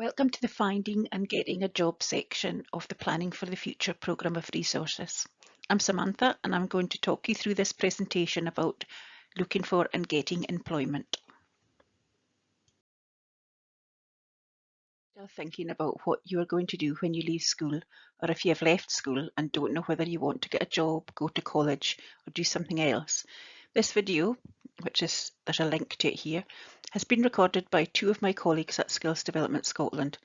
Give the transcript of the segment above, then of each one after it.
Welcome to the Finding and Getting a Job section of the Planning for the Future programme of resources. I'm Samantha and I'm going to talk you through this presentation about looking for and getting employment. Still thinking about what you are going to do when you leave school, or if you have left school and don't know whether you want to get a job, go to college or do something else. This video, there's a link to it here, has been recorded by two of my colleagues at Skills Development Scotland,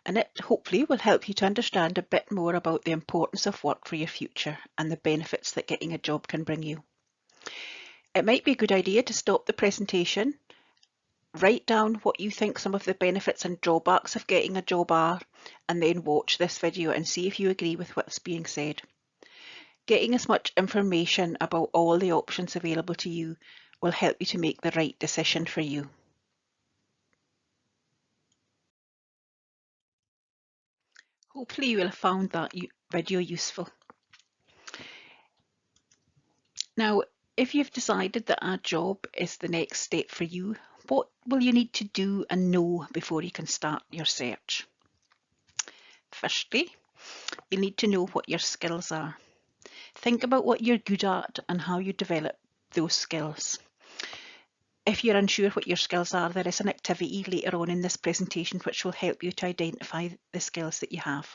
and it hopefully will help you to understand a bit more about the importance of work for your future and the benefits that getting a job can bring you. It might be a good idea to stop the presentation, write down what you think some of the benefits and drawbacks of getting a job are, and then watch this video and see if you agree with what's being said. Getting as much information about all the options available to you will help you to make the right decision for you. Hopefully you will have found that video useful. Now, if you've decided that a job is the next step for you, what will you need to do and know before you can start your search? Firstly, you need to know what your skills are. Think about what you're good at and how you develop those skills. If you're unsure what your skills are, there is an activity later on in this presentation which will help you to identify the skills that you have.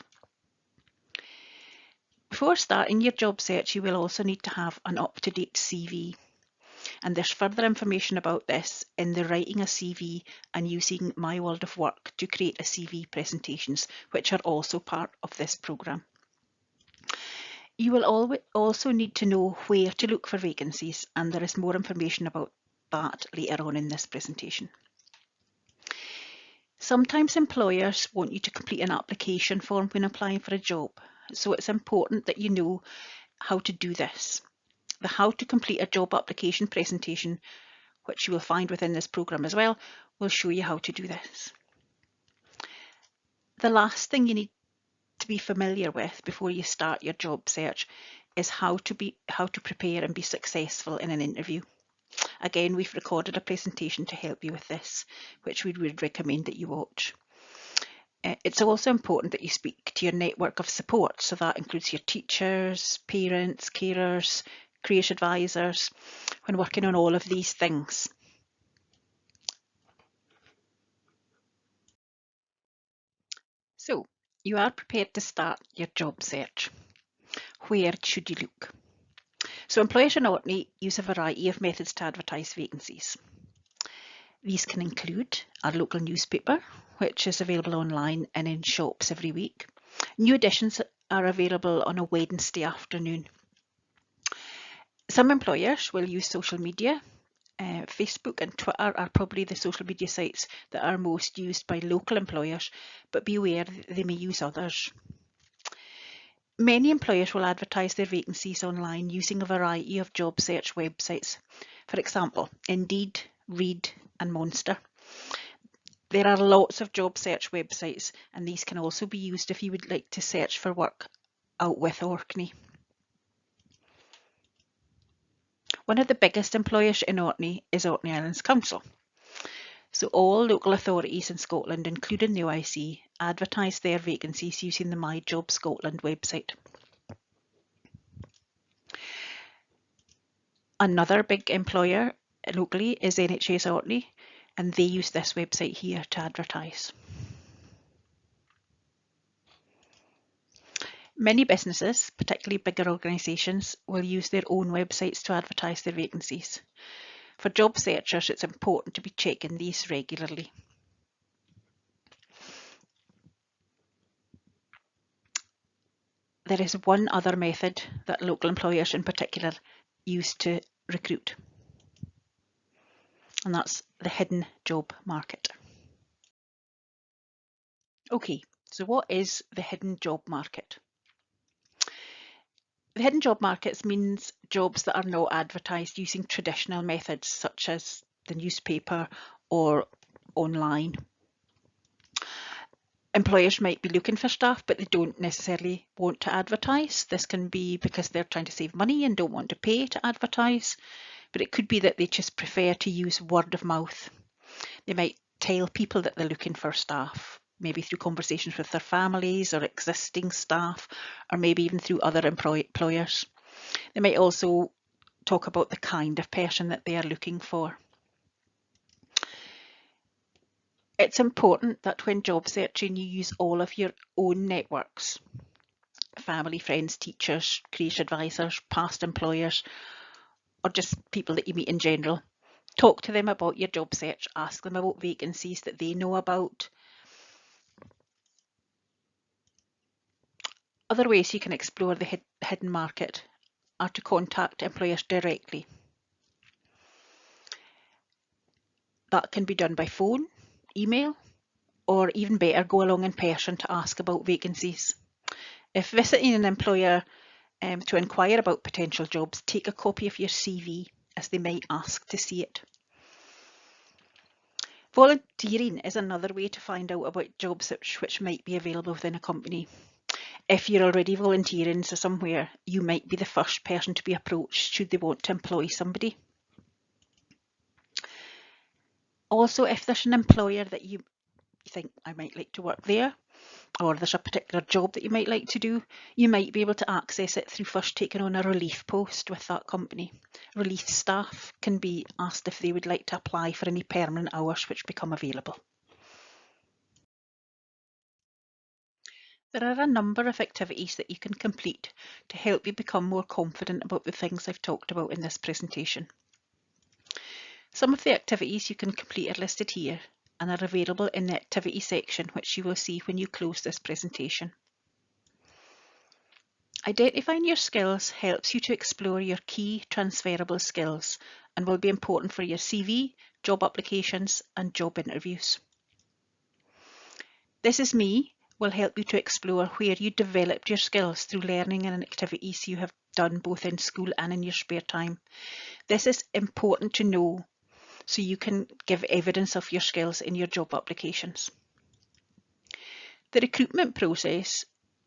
Before starting your job search, you will also need to have an up-to-date CV. And there's further information about this in the Writing a CV and Using My World of Work to Create a CV presentations, which are also part of this programme. You will also need to know where to look for vacancies, and there is more information about that later on in this presentation. Sometimes employers want you to complete an application form when applying for a job, so it's important that you know how to do this. The How to Complete a Job Application presentation, which you will find within this programme as well, will show you how to do this. The last thing you need to be familiar with before you start your job search is how to prepare and be successful in an interview. Again, we've recorded a presentation to help you with this, which we would recommend that you watch. It's also important that you speak to your network of support, so that includes your teachers, parents, carers, careers advisors, when working on all of these things. So, you are prepared to start your job search. Where should you look? So employers in Orkney use a variety of methods to advertise vacancies. These can include our local newspaper, which is available online and in shops every week. New editions are available on a Wednesday afternoon. Some employers will use social media. Facebook and Twitter are probably the social media sites that are most used by local employers, but be aware they may use others. Many employers will advertise their vacancies online using a variety of job search websites. For example, Indeed, Reed and Monster. There are lots of job search websites, and these can also be used if you would like to search for work out with Orkney. One of the biggest employers in Orkney is Orkney Islands Council. So all local authorities in Scotland, including the OIC, advertise their vacancies using the My Job Scotland website. Another big employer locally is NHS Orkney, and they use this website here to advertise. Many businesses, particularly bigger organisations, will use their own websites to advertise their vacancies. For job searchers, it's important to be checking these regularly. There is one other method that local employers in particular use to recruit, and that's the hidden job market. Okay, so what is the hidden job market? The hidden job markets means jobs that are not advertised using traditional methods such as the newspaper or online. Employers might be looking for staff, but they don't necessarily want to advertise. This can be because they're trying to save money and don't want to pay to advertise, but it could be that they just prefer to use word of mouth. They might tell people that they're looking for staff, maybe through conversations with their families or existing staff, or maybe even through other employers. They might also talk about the kind of person that they are looking for. It's important that when job searching you use all of your own networks, family, friends, teachers, career advisors, past employers, or just people that you meet in general. Talk to them about your job search, ask them about vacancies that they know about. Other ways you can explore the hidden market are to contact employers directly. That can be done by phone, email, or even better, go along in person to ask about vacancies. If visiting an employer to inquire about potential jobs, take a copy of your CV as they might ask to see it. Volunteering is another way to find out about jobs which might be available within a company. If you're already volunteering somewhere, you might be the first person to be approached should they want to employ somebody. Also, if there's an employer that you think, I might like to work there, or there's a particular job that you might like to do, you might be able to access it through first taking on a relief post with that company. Relief staff can be asked if they would like to apply for any permanent hours which become available. There are a number of activities that you can complete to help you become more confident about the things I've talked about in this presentation. Some of the activities you can complete are listed here and are available in the activity section, which you will see when you close this presentation. Identifying your skills helps you to explore your key transferable skills and will be important for your CV, job applications and job interviews. This Is Me will help you to explore where you developed your skills through learning and activities you have done both in school and in your spare time. This is important to know so you can give evidence of your skills in your job applications. The recruitment process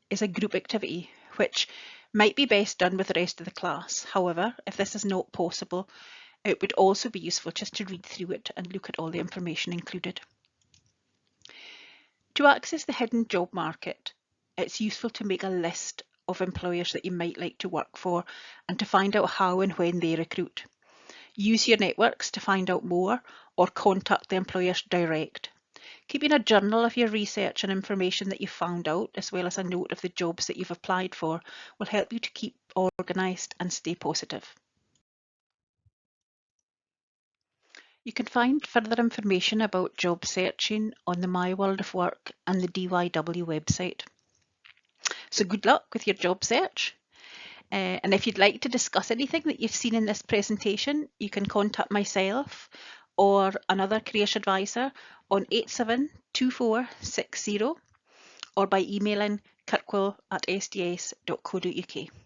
is a group activity which might be best done with the rest of the class. However, if this is not possible, it would also be useful just to read through it and look at all the information included. To access the hidden job market, it's useful to make a list of employers that you might like to work for and to find out how and when they recruit. Use your networks to find out more or contact the employers direct. Keeping a journal of your research and information that you've found out, as well as a note of the jobs that you've applied for, will help you to keep organised and stay positive. You can find further information about job searching on the My World of Work and the DYW website. So good luck with your job search. And if you'd like to discuss anything that you've seen in this presentation, you can contact myself or another careers advisor on 872460 or by emailing kirkwell@sds.co.uk.